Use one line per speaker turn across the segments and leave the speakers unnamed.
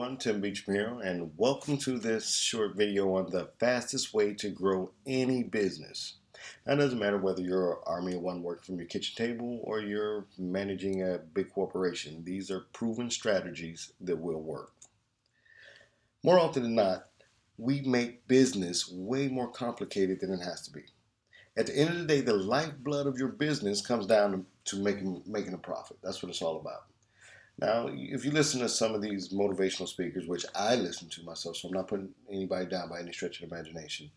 everyone, Tim Beachum here, and welcome to this short video on the fastest way to grow any business. Now, it doesn't matter whether you're an army of one working from your kitchen table or you're managing a big corporation. These are proven strategies that will work. More often than not, we make business way more complicated than it has to be. At the end of the day, the lifeblood of your business comes down to making a profit. That's what it's all about. Now, if you listen to some of these motivational speakers, which I listen to myself, so I'm not putting anybody down by any stretch of the imagination,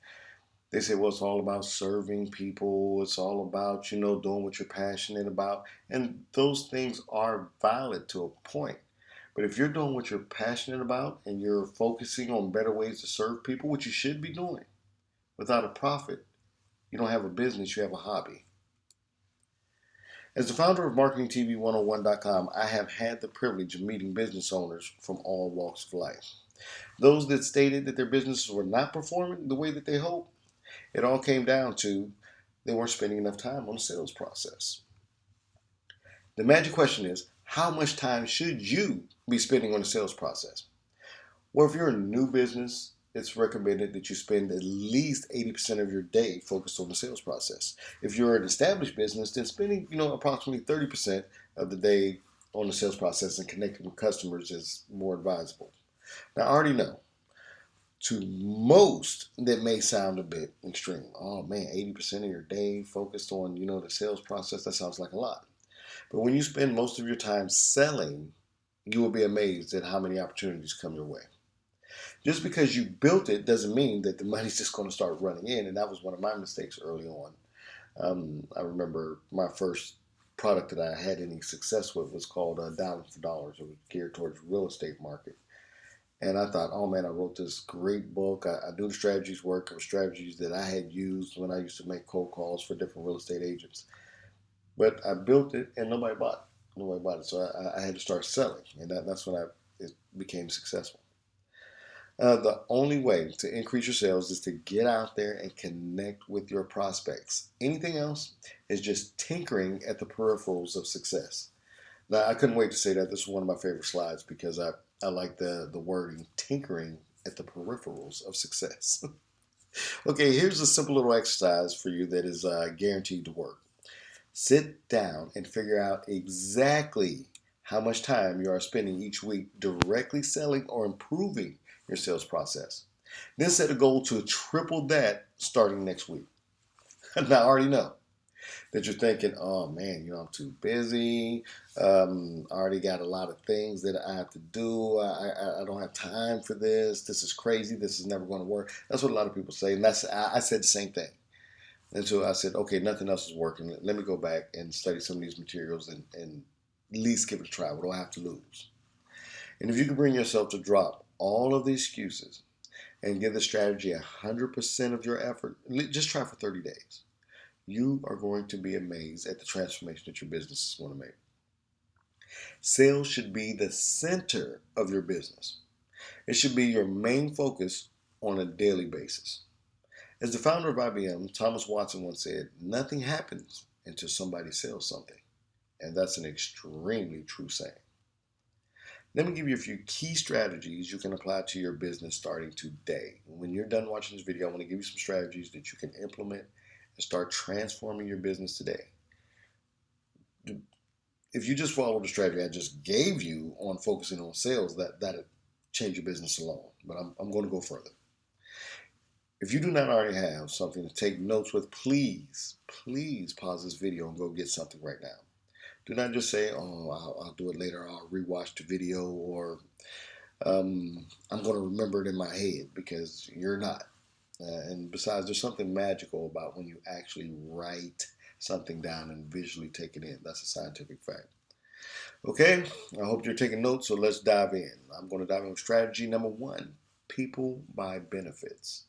they say, well, it's all about serving people. It's all about, doing what you're passionate about. And those things are valid to a point. But if you're doing what you're passionate about and you're focusing on better ways to serve people, which you should be doing, without a profit, you don't have a business, you have a hobby. As the founder of MarketingTV101.com, I have had the privilege of meeting business owners from all walks of life. Those that stated that their businesses were not performing the way that they hoped, it all came down to they weren't spending enough time on the sales process. The magic question is, how much time should you be spending on the sales process? Well, if you're a new business, it's recommended that you spend at least 80% of your day focused on the sales process. If you're an established business, then spending, approximately 30% of the day on the sales process and connecting with customers is more advisable. Now, I already know to most that may sound a bit extreme. Oh man, 80% of your day focused on, the sales process, that sounds like a lot. But when you spend most of your time selling, you will be amazed at how many opportunities come your way. Just because you built it doesn't mean that the money's just going to start running in. And that was one of my mistakes early on. I remember my first product that I had any success with was called Diamonds for Dollars. It was geared towards real estate market. And I thought, oh man, I wrote this great book. I knew the strategies work. It were strategies that I had used when I used to make cold calls for different real estate agents. But I built it and nobody bought it. Nobody bought it. So I had to start selling. And that's when it became successful. The only way to increase your sales is to get out there and connect with your prospects. Anything else is just tinkering at the peripherals of success. Now, I couldn't wait to say that. This is one of my favorite slides because I like the wording, tinkering at the peripherals of success. Okay, here's a simple little exercise for you that is guaranteed to work. Sit down and figure out exactly how much time you are spending each week directly selling or improving your sales process. Then set a goal to triple that starting next week. Now, I already know that you're thinking, oh man, I'm too busy. I already got a lot of things that I have to do. I don't have time for this. This is crazy. This is never going to work. That's what a lot of people say. And I said the same thing. And so I said, okay, nothing else is working. Let me go back and study some of these materials and at least give it a try. What do I have to lose? And if you can bring yourself to drop all of the excuses and give the strategy 100% of your effort, just try for 30 days. You are going to be amazed at the transformation that your business is going to make. Sales should be the center of your business. It should be your main focus on a daily basis. As the founder of IBM, Thomas Watson once said, nothing happens until somebody sells something. And that's an extremely true saying. Let me give you a few key strategies you can apply to your business starting today. When you're done watching this video, I want to give you some strategies that you can implement and start transforming your business today. If you just follow the strategy I just gave you on focusing on sales, that'll change your business alone. But I'm going to go further. If you do not already have something to take notes with, please pause this video and go get something right now. Do not just say, oh, I'll do it later, I'll rewatch the video, or I'm going to remember it in my head, because you're not. And besides, there's something magical about when you actually write something down and visually take it in. That's a scientific fact. Okay, I hope you're taking notes, so let's dive in. I'm going to dive in with strategy number 1, people buy benefits.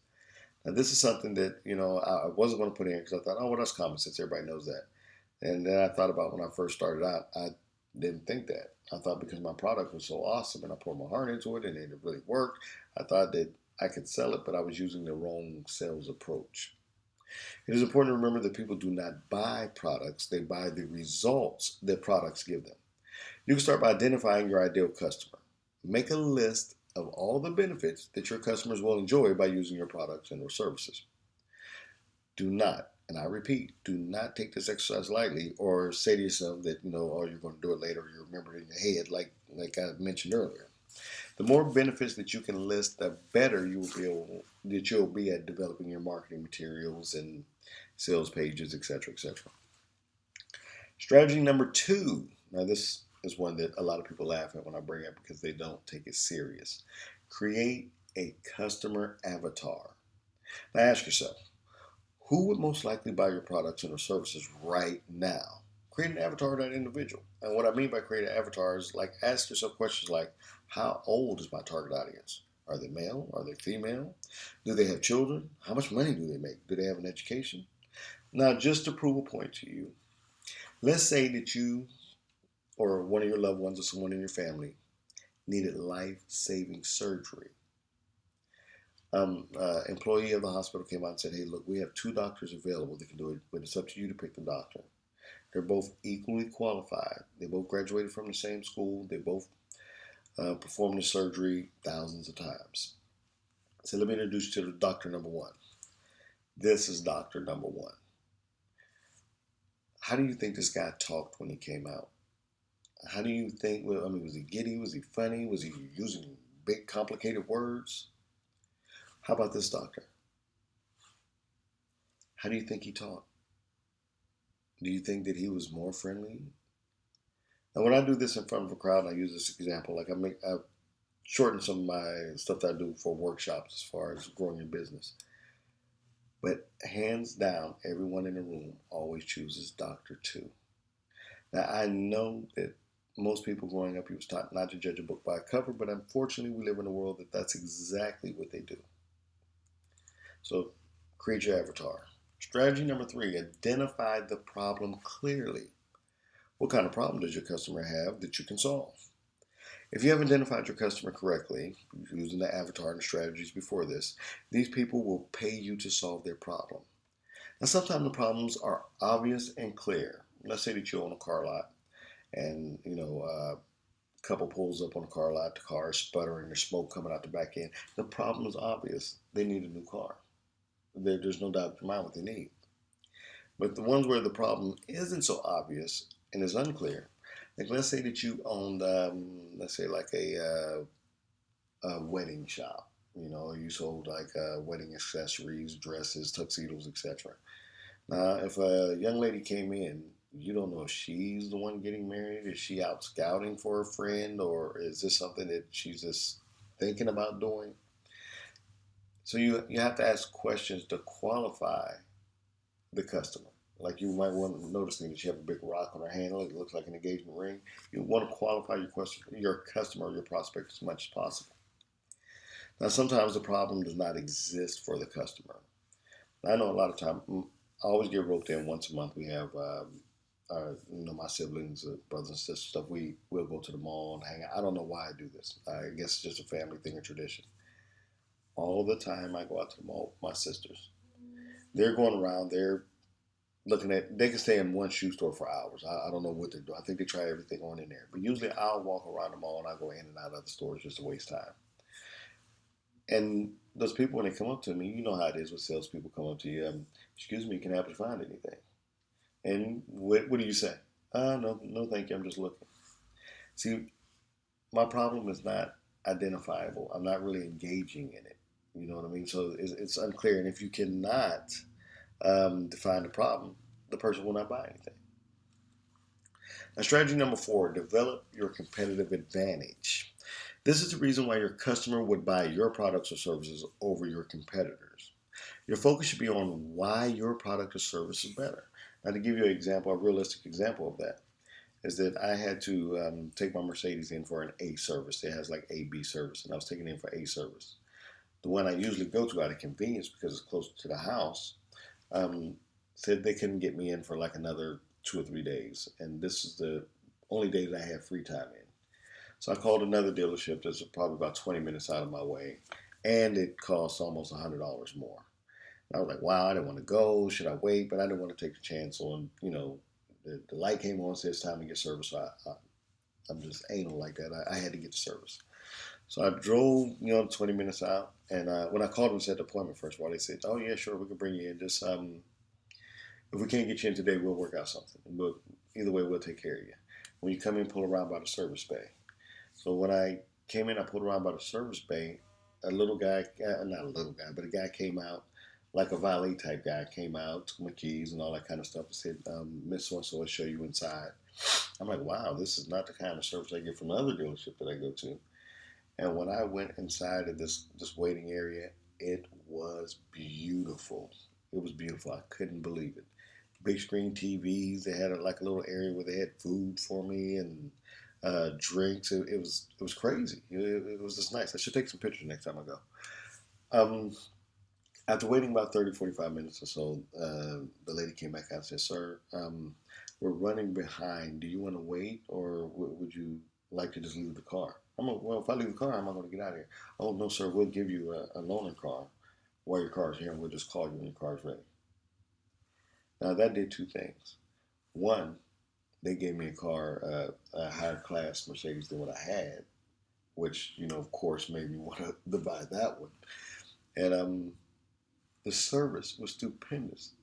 Now, this is something that, I wasn't going to put in because I thought, oh, well, that's common sense. Everybody knows that. And then I thought about when I first started out, I didn't think that. I thought because my product was so awesome and I poured my heart into it and it really worked, I thought that I could sell it, but I was using the wrong sales approach. It is important to remember that people do not buy products, they buy the results that products give them. You can start by identifying your ideal customer. Make a list of all the benefits that your customers will enjoy by using your products and or services. Do not, and I repeat, do not take this exercise lightly or say to yourself that, oh, you're going to do it later or you remember it in your head like I mentioned earlier. The more benefits that you can list, the better you'll be at developing your marketing materials and sales pages, etc., etc. Strategy number two. Now, this is one that a lot of people laugh at when I bring up because they don't take it serious. Create a customer avatar. Now, ask yourself, who would most likely buy your products and or services right now? Create an avatar of that individual. And what I mean by create an avatar is like ask yourself questions like, how old is my target audience? Are they male? Are they female? Do they have children? How much money do they make? Do they have an education? Now, just to prove a point to you, let's say that you or one of your loved ones or someone in your family needed life-saving surgery. Employee of the hospital came out and said, hey, look, we have two doctors available that can do it, but it's up to you to pick the doctor. They're both equally qualified. They both graduated from the same school. They both performed the surgery thousands of times. So let me introduce you to doctor number one. This is doctor number one. How do you think this guy talked when he came out? How do you think, well, I mean, was he giddy? Was he funny? Was he using big, complicated words? How about this doctor? How do you think he talked? Do you think that he was more friendly? Now, when I do this in front of a crowd, I use this example. Like I shorten some of my stuff that I do for workshops as far as growing your business. But hands down, everyone in the room always chooses Doctor Two. Now, I know that most people growing up, he was taught not to judge a book by a cover, but unfortunately, we live in a world that that's exactly what they do. So, create your avatar. Strategy number three, identify the problem clearly. What kind of problem does your customer have that you can solve? If you have identified your customer correctly, using the avatar and the strategies before this, these people will pay you to solve their problem. Now, sometimes the problems are obvious and clear. Let's say that you own a car lot and, a couple pulls up on a car lot, the car is sputtering, there's smoke coming out the back end. The problem is obvious. They need a new car. There's no doubt in your mind what they need. But the ones where the problem isn't so obvious and is unclear, like let's say that you owned, let's say like a wedding shop. You sold like wedding accessories, dresses, tuxedos, etc. Now, if a young lady came in, you don't know if she's the one getting married. Is she out scouting for a friend, or is this something that she's just thinking about doing? So you have to ask questions to qualify the customer. Like you might want to notice that she have a big rock on her handle. It looks like an engagement ring. You want to qualify your customer, or your prospect as much as possible. Now, sometimes the problem does not exist for the customer. I know a lot of time. I always get roped in once a month. We have, my siblings, brothers and sisters, stuff. We'll go to the mall and hang out. I don't know why I do this. I guess it's just a family thing, a tradition. All the time I go out to the mall with my sisters. They're going around. They're looking at. They can stay in one shoe store for hours. I don't know what they do. I think they try everything on in there. But usually I'll walk around the mall and I go in and out of the stores just to waste time. And those people, when they come up to me, you know how it is with salespeople come up to you. Excuse me, can I help you find anything? And what do you say? No, no, thank you. I'm just looking. See, my problem is not identifiable. I'm not really engaging in it. You know what I mean? So it's unclear. And if you cannot define the problem, the person will not buy anything. Now, strategy number four, develop your competitive advantage. This is the reason why your customer would buy your products or services over your competitors. Your focus should be on why your product or service is better. Now, to give you an example, a realistic example of that is that I had to take my Mercedes in for an A service. It has like A, B service, and I was taking it in for A service. The one I usually go to out of convenience because it's closer to the house um, said they couldn't get me in for like another 2 or 3 days, and this is the only day that I had free time in. So I called another dealership that's probably about 20 minutes out of my way, and it cost almost $100 more. And I was like, wow, I didn't want to go. Should I wait? But I didn't want to take the chance on, the light came on, said it's time to get service. So I'm just anal like that. I had to get the service. So I drove, 20 minutes out, and when I called them and set the appointment, first of all, they said, "Oh yeah, sure, we can bring you in. Just if we can't get you in today, we'll work out something. But either way, we'll take care of you. When you come in, pull around by the service bay." So when I came in, I pulled around by the service bay. A little guy, not a little guy, but a guy came out, like a valet type guy, came out, took my keys and all that kind of stuff, and said, "Miss So and so will show you inside." I'm like, "Wow, this is not the kind of service I get from the other dealership that I go to." And when I went inside of this waiting area, it was beautiful. It was beautiful. I couldn't believe it. Big screen TVs. They had like a little area where they had food for me and drinks. It was crazy. It was just nice. I should take some pictures next time I go. Um, After waiting about 30, 45 minutes or so, the lady came back out and said, "Sir, we're running behind. Do you want to wait, or would you like to just leave the car?" I'm like, "Well, if I leave the car, how am I going to get out of here?" "Oh, no, sir. We'll give you a loaner car while your car's here, and we'll just call you when your car's ready." Now, that did two things. One, they gave me a car, a higher class Mercedes than what I had, which, of course, made me want to buy that one. And the service was stupendous.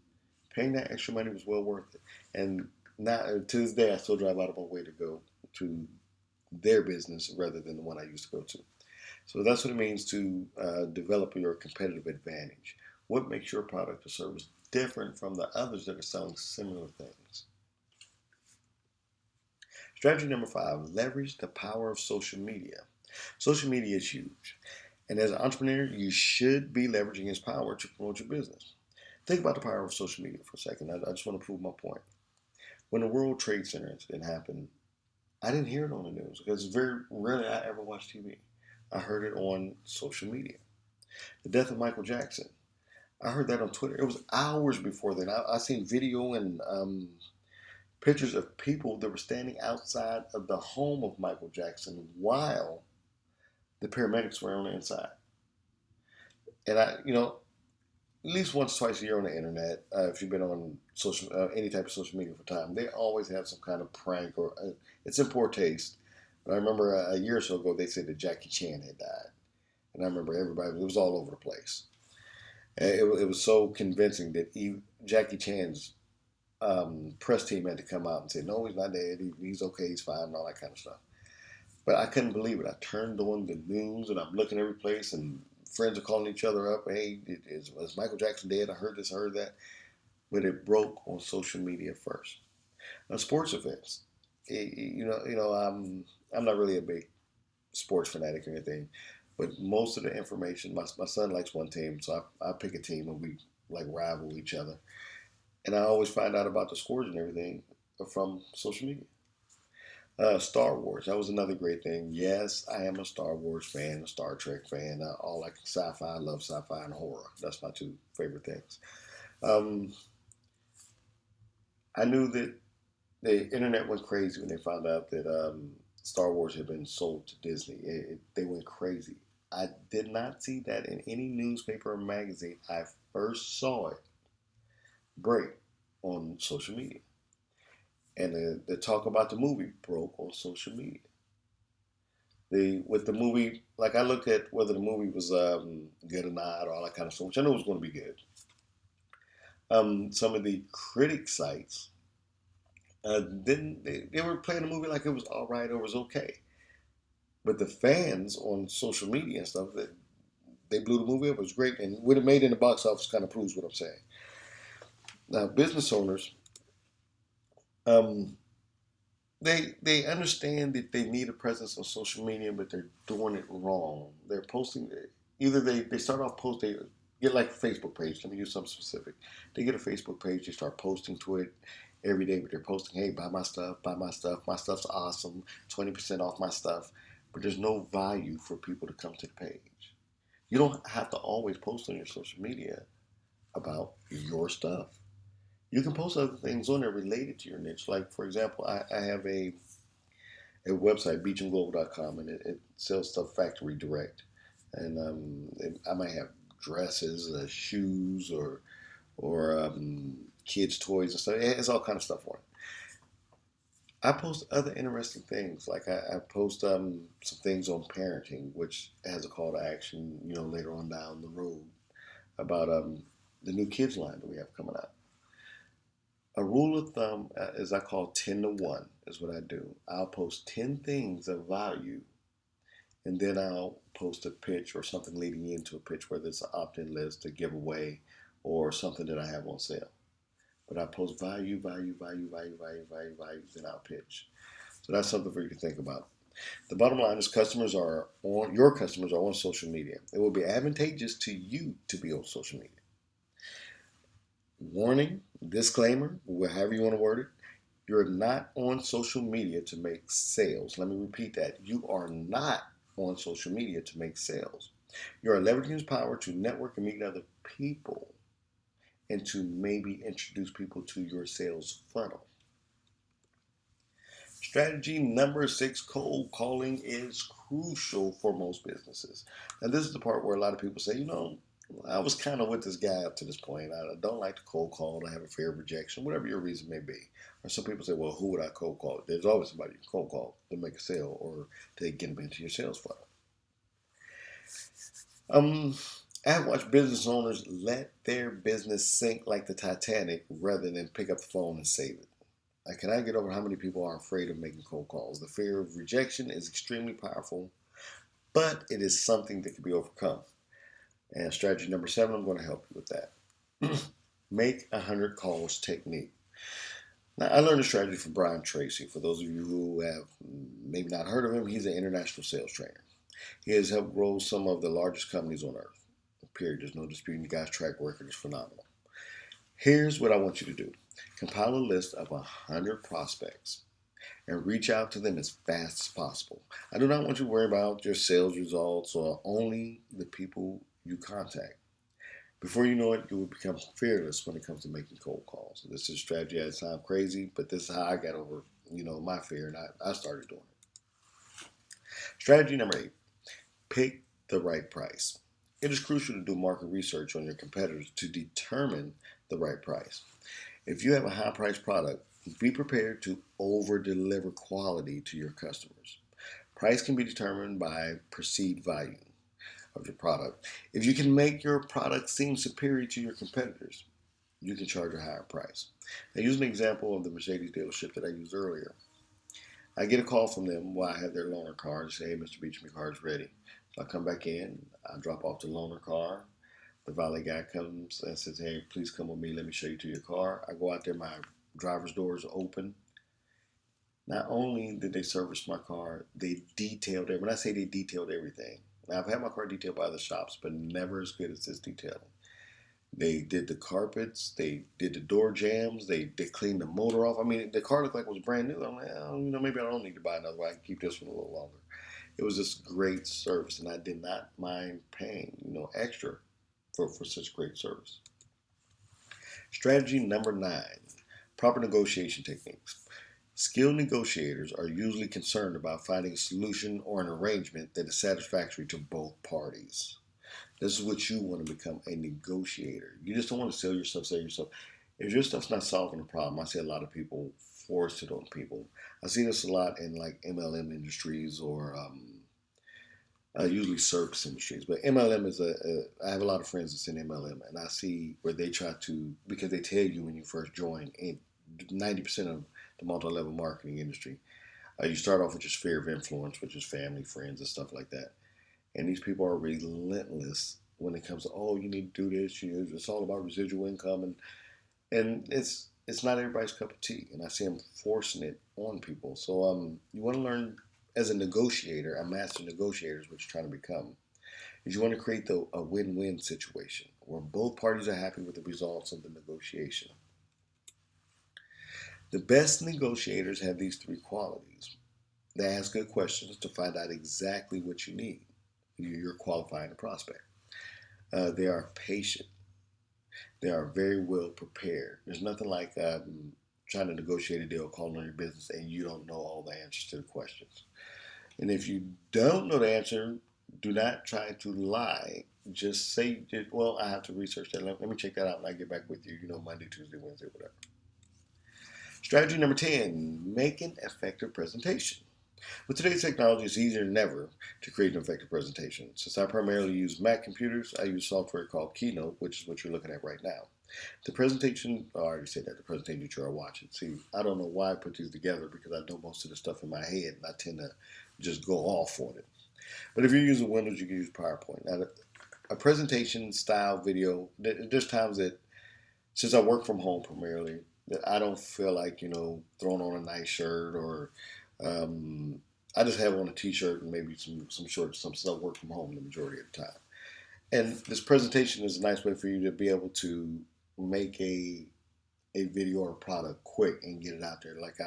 Paying that extra money was well worth it. And now, to this day, I still drive out of my way to go to their business rather than the one I used to go to. So that's what it means to develop your competitive advantage. What makes your product or service different from the others that are selling similar things? Strategy number 5, leverage the power of social media. Social media is huge. And as an entrepreneur, you should be leveraging its power to promote your business. Think about the power of social media for a second. I just want to prove my point. When the World Trade Center incident happened, I didn't hear it on the news because very rarely I ever watch TV. I heard it on social media. The death of Michael Jackson, I heard that on Twitter. It was hours before then. I seen video and pictures of people that were standing outside of the home of Michael Jackson while the paramedics were on the inside. And at least once, twice a year on the internet, if you've been on social, any type of social media for time, they always have some kind of prank or it's in poor taste. But I remember a year or so ago, they said that Jackie Chan had died, and I remember everybody, it was all over the place. And it was so convincing that Jackie Chan's press team had to come out and say, "No, he's not dead. He's okay. He's fine," and all that kind of stuff. But I couldn't believe it. I turned on the news and I'm looking every place, and friends are calling each other up. "Hey, is Michael Jackson dead? I heard this, I heard that." But it broke on social media first. Now, sports events. I'm not really a big sports fanatic or anything, but most of the information, my son likes one team, so I pick a team and we like rival each other. And I always find out about the scores and everything from social media. Star Wars, that was another great thing. Yes, I am a Star Wars fan, a Star Trek fan, all like sci-fi. I love sci-fi and horror. That's my two favorite things. Um, I knew that the internet went crazy when they found out that Star Wars had been sold to Disney. They went crazy. I did not see that in any newspaper or magazine. I first saw it break on social media. And the talk about the movie broke on social media. With the movie, like I looked at whether the movie was good or not, or all that kind of stuff, which I know was going to be good. Some of the critic sites didn't. They were playing the movie like it was all right or it was okay, but the fans on social media and stuff, they blew the movie up. It was great, and what it made in the box office kind of proves what I'm saying. Now, business owners, um, they understand that they need a presence on social media, but they're doing it wrong. They're posting either they start off post they get like a Facebook page. Let me use something specific. They get a Facebook page. They start posting to it every day, but they're posting, "Hey, buy my stuff, buy my stuff. My stuff's awesome. 20% off my stuff." But there's no value for people to come to the page. You don't have to always post on your social media about your stuff. You can post other things on there related to your niche. Like, for example, I have a website, beachumglobal.com, and it sells stuff factory direct. And I might have dresses, shoes, or kids' toys and stuff. It's all kind of stuff on it. I post other interesting things. Like I post some things on parenting, which has a call to action, later on down the road about the new kids line that we have coming out. A rule of thumb is I call 10 to 1 is what I do. I'll post 10 things of value, and then I'll post a pitch or something leading into a pitch, whether it's an opt-in list, a giveaway, or something that I have on sale. But I post value, value, value, value, value, value, value, then I'll pitch. So that's something for you to think about. The bottom line is your customers are on social media. It will be advantageous to you to be on social media. Warning, disclaimer, however you want to word it, you're not on social media to make sales. Let me repeat that. You are not on social media to make sales. You are leveraging this power to network and meet other people and to maybe introduce people to your sales funnel. Strategy number 6, cold calling is crucial for most businesses. And this is the part where a lot of people say, I was kind of with this guy up to this point. I don't like to cold call. I have a fear of rejection, whatever your reason may be. Or some people say, well, who would I cold call? There's always somebody you can cold call to make a sale or to get them into your sales funnel. I've watched business owners let their business sink like the Titanic rather than pick up the phone and save it. I cannot get over how many people are afraid of making cold calls. The fear of rejection is extremely powerful, but it is something that can be overcome. And strategy number 7, I'm going to help you with that. Make 100 calls technique. Now, I learned a strategy from Brian Tracy. For those of you who have maybe not heard of him, he's an international sales trainer. He has helped grow some of the largest companies on earth. Period. There's no disputing the guy's track record is phenomenal. Here's what I want you to do. Compile a list of 100 prospects and reach out to them as fast as possible. I do not want you to worry about your sales results or only the people you contact. Before you know it, you will become fearless when it comes to making cold calls. This is a strategy that sounds crazy, but this is how I got over, my fear, and I started doing it. Strategy number 8, pick the right price. It is crucial to do market research on your competitors to determine the right price. If you have a high priced product, be prepared to over deliver quality to your customers. Price can be determined by perceived value of your product. If you can make your product seem superior to your competitors, you can charge a higher price. Now, use an example of the Mercedes dealership that I used earlier. I get a call from them while I have their loaner car and say, hey, Mr. Beachum, your car is ready. So I come back in, I drop off the loaner car. The valet guy comes and says, hey, please come with me. Let me show you to your car. I go out there, my driver's door is open. Not only did they service my car, they detailed it. When I say they detailed everything, now I've had my car detailed by other shops, but never as good as this detailing. They did the carpets, they did the door jambs, they cleaned the motor off. I mean, the car looked like it was brand new. I'm like, maybe I don't need to buy another one. I can keep this one a little longer. It was just great service, and I did not mind paying, extra for such great service. Strategy number 9, proper negotiation techniques. Skilled negotiators are usually concerned about finding a solution or an arrangement that is satisfactory to both parties. This is what you want to become, a negotiator. You just don't want to sell yourself. If your stuff's not solving a problem, I see a lot of people force it on people. I see this a lot in like MLM industries or usually service industries. But MLM is I have a lot of friends that's in MLM, and I see where they try to, because they tell you when you first join, 90% of the multi-level marketing industry, you start off with your sphere of influence, which is family, friends, and stuff like that. And these people are relentless when it comes to, oh, you need to do this. It's all about residual income, and it's not everybody's cup of tea. And I see them forcing it on people. So you want to learn as a negotiator, a master negotiator is what you're trying to become. Is you want to create a win-win situation where both parties are happy with the results of the negotiation. The best negotiators have these 3 qualities. They ask good questions to find out exactly what you need. You're qualifying a prospect. They are patient. They are very well prepared. There's nothing like trying to negotiate a deal, calling on your business, and you don't know all the answers to the questions. And if you don't know the answer, do not try to lie. Just say, well, I have to research that. Let me check that out and I get back with you, Monday, Tuesday, Wednesday, whatever. Strategy number 10, make an effective presentation. With today's technology, it's easier than ever to create an effective presentation. Since I primarily use Mac computers, I use software called Keynote, which is what you're looking at right now. The presentation, I already said that, the presentation that you are watching. See, I don't know why I put these together because I know most of the stuff in my head and I tend to just go off on it. But if you're using Windows, you can use PowerPoint. Now, a presentation style video, there's times that since I work from home primarily, that I don't feel like throwing on a nice shirt or um, I just have on a t-shirt and maybe some shorts. Some stuff work from home the majority of the time. And this presentation is a nice way for you to be able to make a video or a product quick and get it out there. Like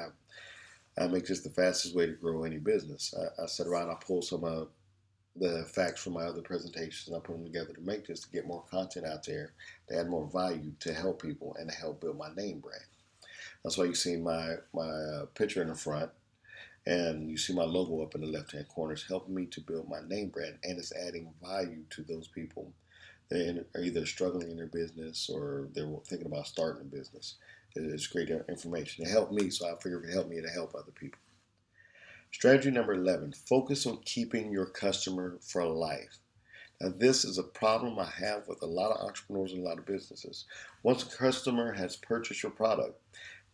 I make this the fastest way to grow any business. I sit around, I pull some of the facts from my other presentations and I put them together to make this to get more content out there, to add more value, to help people and to help build my name brand. That's why you see my picture in the front and you see my logo up in the left hand corner. It's helping me to build my name brand and it's adding value to those people that are either struggling in their business or they're thinking about starting a business. It's great information. It helped me, so I figured it would help me to help other people. Strategy number 11, focus on keeping your customer for life. Now, this is a problem I have with a lot of entrepreneurs and a lot of businesses. Once a customer has purchased your product,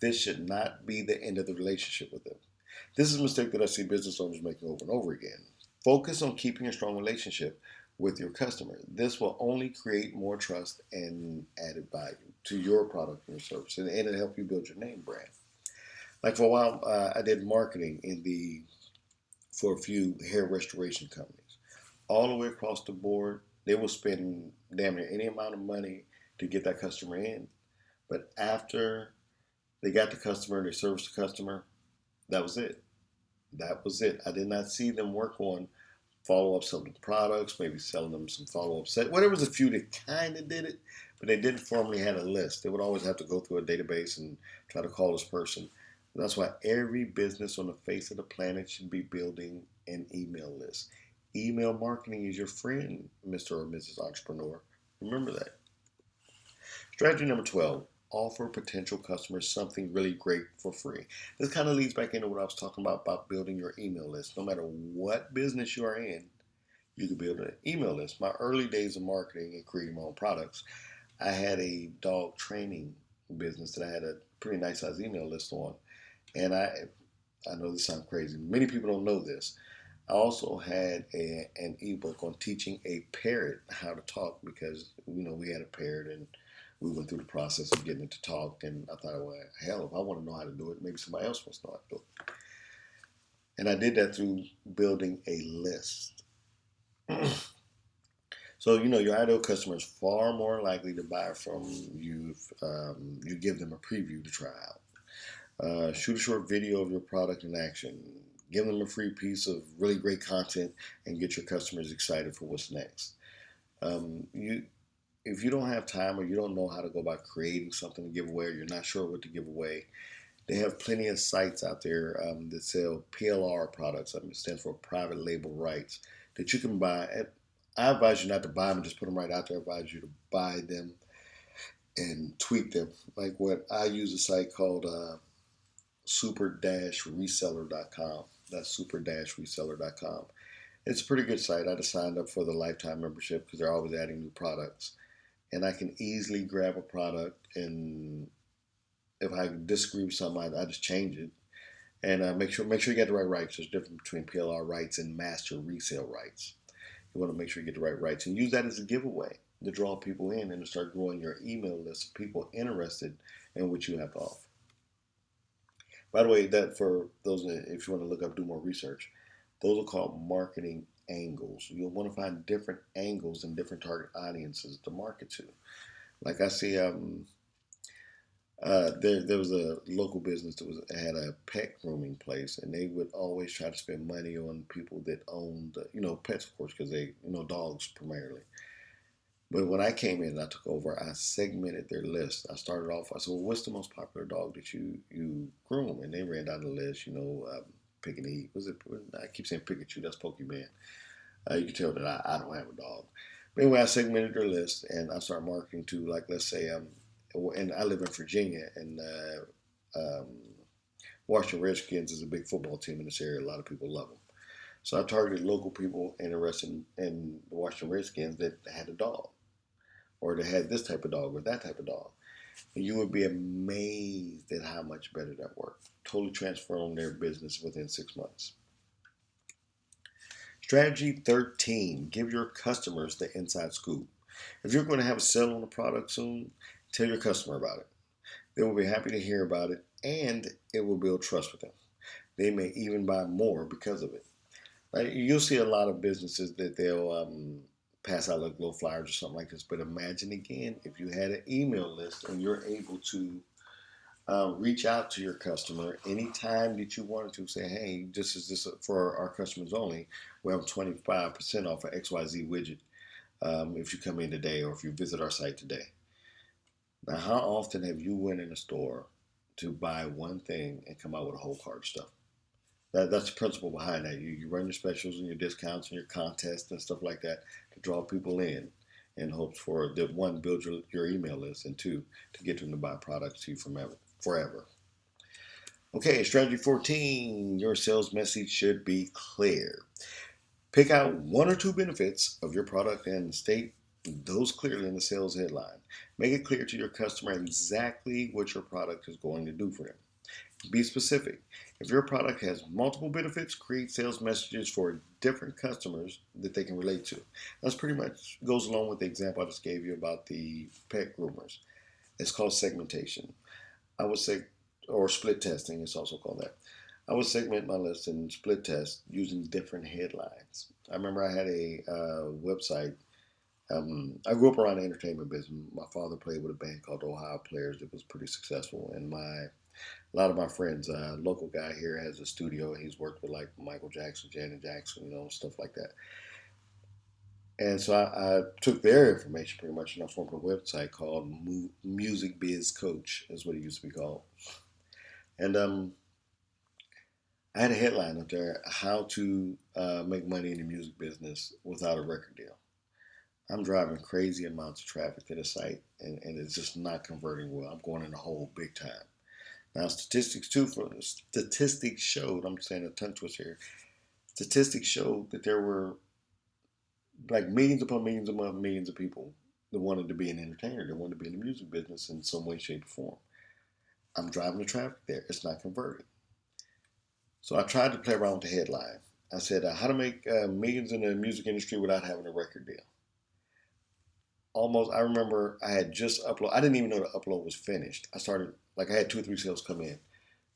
this should not be the end of the relationship with them. This is a mistake that I see business owners making over and over again. Focus on keeping a strong relationship with your customer. This will only create more trust and added value to your product and your service, and it'll help you build your name brand. Like for a while, I did marketing for a few hair restoration companies. All the way across the board, they will spend damn near any amount of money to get that customer in. But after they got the customer, they serviced the customer, that was it. That was it. I did not see them work on follow up selling products, maybe selling them some follow up set. Well, there was a few that kind of did it, but they didn't formally have a list. They would always have to go through a database and try to call this person. That's why every business on the face of the planet should be building an email list. Email marketing is your friend, Mr. or Mrs. Entrepreneur. Remember that. Strategy number 12, offer potential customers something really great for free. This kind of leads back into what I was talking about building your email list. No matter what business you are in, you can build an email list. My early days of marketing and creating my own products, I had a dog training business that I had a pretty nice size email list on. And I know this sounds crazy. Many people don't know this. I also had an ebook on teaching a parrot how to talk because we had a parrot and we went through the process of getting it to talk. And I thought, well, hell, if I want to know how to do it, maybe somebody else wants to know how to do it. And I did that through building a list. So your ideal customer is far more likely to buy from you if you give them a preview to try out. Shoot a short video of your product in action. Give them a free piece of really great content and get your customers excited for what's next. If you don't have time or you don't know how to go about creating something to give away or you're not sure what to give away, they have plenty of sites out there that sell PLR products. It stands for private label rights that you can buy. I advise you not to buy them and just put them right out there. I advise you to buy them and tweak them. Like what I use a site called super-reseller.com. That's super-reseller.com. It's a pretty good site. I just signed up for the lifetime membership because they're always adding new products. And I can easily grab a product and if I disagree with something, I just change it. And make sure you get the right rights. There's a difference between PLR rights and master resale rights. You want to make sure you get the right rights and use that as a giveaway to draw people in and to start growing your email list of people interested in what you have to offer. By the way, that for those, if you want to look up, do more research, those are called marketing angles. You'll want to find different angles and different target audiences to market to. Like I see, there was a local business that had a pet grooming place, and they would always try to spend money on people that owned, pets, of course, because they, dogs primarily. But when I came in and I took over, I segmented their list. I started off, I said, well, what's the most popular dog that you groom? And they ran down the list, Pick and Eat. I keep saying Pikachu, that's Pokemon. You can tell that I don't have a dog. But anyway, I segmented their list and I started marketing to, like, let's say, and I live in Virginia, and Washington Redskins is a big football team in this area. A lot of people love them. So I targeted local people interested in the Washington Redskins that had a dog, or that had this type of dog or that type of dog. And you would be amazed at how much better that worked. Totally transformed their business within 6 months. Strategy 13, give your customers the inside scoop. If you're going to have a sale on a product soon, tell your customer about it. They will be happy to hear about it, and it will build trust with them. They may even buy more because of it. Like, you'll see a lot of businesses that they'll pass out like little flyers or something like this. But imagine again if you had an email list and you're able to reach out to your customer anytime that you wanted to. Say, hey, this is this for our customers only. We have 25% off of XYZ widget if you come in today or if you visit our site today. Now, how often have you went in a store to buy one thing and come out with a whole cart of stuff? That's the principle behind that. You run your specials and your discounts and your contests and stuff like that to draw people in hopes for that one, build your email list, and two, to get them to buy products to you forever. Okay, strategy 14, your sales message should be clear. Pick out one or two benefits of your product and state those clearly in the sales headline. Make it clear to your customer exactly what your product is going to do for them. Be specific. If your product has multiple benefits, create sales messages for different customers that they can relate to. That's pretty much goes along with the example I just gave you about the pet groomers. It's called segmentation. I would say, or split testing, it's also called that. I would segment my list and split test using different headlines. I remember I had a website. I grew up around the entertainment business. My father played with a band called Ohio Players that was pretty successful, and a lot of my friends, local guy here has a studio. He's worked with like Michael Jackson, Janet Jackson, stuff like that. And so I took their information pretty much and I formed a website called Music Biz Coach, is what it used to be called. And I had a headline up there: how to make money in the music business without a record deal. I'm driving crazy amounts of traffic to the site, and it's just not converting well. I'm going in the hole big time. Now, statistics showed. I'm saying a tongue twist here. Statistics showed that there were like millions upon millions of people that wanted to be an entertainer. They wanted to be in the music business in some way, shape, or form. I'm driving the traffic there. It's not converting. So I tried to play around with the headline. I said, how to make millions in the music industry without having a record deal. I remember I had just uploaded. I didn't even know the upload was finished. I started, like, I had 2 or 3 sales come in,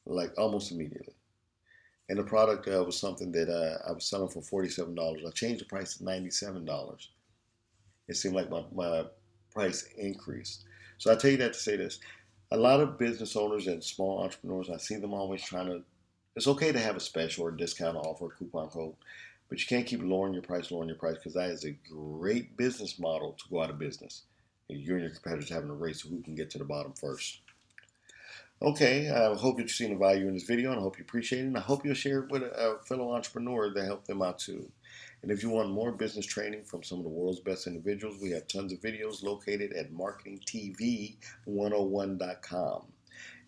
like, almost immediately. And the product was something that I was selling for $47. I changed the price to $97. It seemed like my price increased. So I tell you that to say this. A lot of business owners and small entrepreneurs, I see them always trying to, it's okay to have a special or a discount offer, a coupon code, but you can't keep lowering your price, because that is a great business model to go out of business. You and your competitors having a race of who can get to the bottom first. Okay, I hope that you've seen the value in this video, and I hope you appreciate it. And I hope you'll share it with a fellow entrepreneur to help them out too. And if you want more business training from some of the world's best individuals, we have tons of videos located at marketingtv101.com.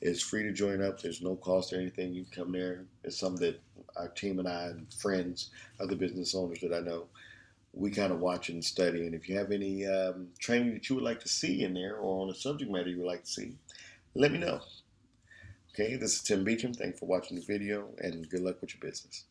It's free to join up. There's no cost or anything. You can come there. It's something that our team and I and friends, other business owners that I know, we kind of watch and study. And if you have any training that you would like to see in there or on a subject matter you would like to see, let me know. Okay, this is Tim Beachum. Thanks for watching the video and good luck with your business.